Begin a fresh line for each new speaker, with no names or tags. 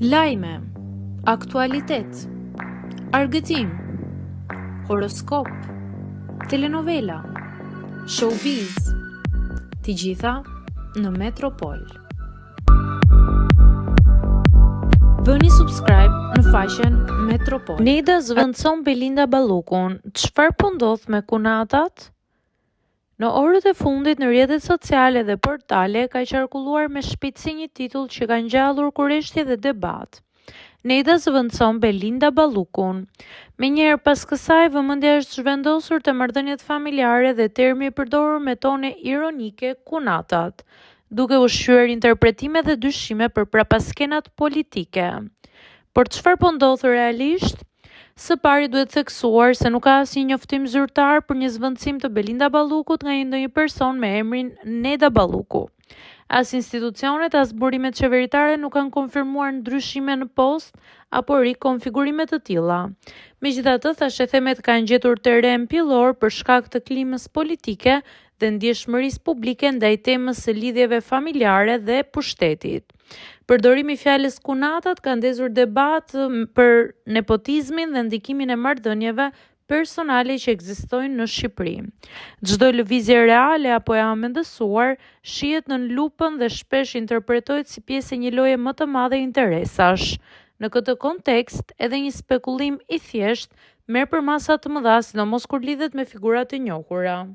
Lajme, aktualitet, argëtim, horoskop, telenovela, showbiz, të gjitha në Metropol. Bëni subscribe në faqen Metropol.
Neda zvendëson Belinda Ballukun. Çfarë po ndodh me kunatat? Në orët e fundit në rrjetet sociale dhe portale ka qarkulluar me shpejtësi një titull që ka ngjallur kurreshtje dhe debat. Neda zvendëson Belinda Ballukun. Menjëherë pas kësaj vëmendja është zhvendosur te marrëdhëniet familjare dhe termi i përdorur me tone ironike kunatat, duke ushqyer interpretime dhe dyshime për prapaskenat politike. Por çfarë po ndodh realisht? Së pari duhet theksuar se nuk ka asnjë njoftim zyrtar për një zvendësim të Belinda Ballukut nga ndonjë person me emrin Neda Balluku. As institucionet, as burimet qeveritare nuk kanë konfirmuar ndryshime në post apo rikonfigurime të tilla. Megjithatë, thashë themet kanë gjetur terren pillor për shkak të klimës politike dhe ndjeshmërisë publike ndaj temës së lidhjeve familjare dhe pushtetit. Përdorimi i fjalës kunatat ka ndezur debat për nepotizmin dhe ndikimin e marrëdhënieve personale që ekzistojnë në Shqipëri. Çdo lëvizje reale apo e amendësuar shihet nën lupën dhe shpesh interpretohet si pjesë e një loje më të madhe interesash. Në këtë kontekst, edhe një spekullim i thjeshtë merr për masa të mëdha, sidomos kur lidhet me figura të njohura.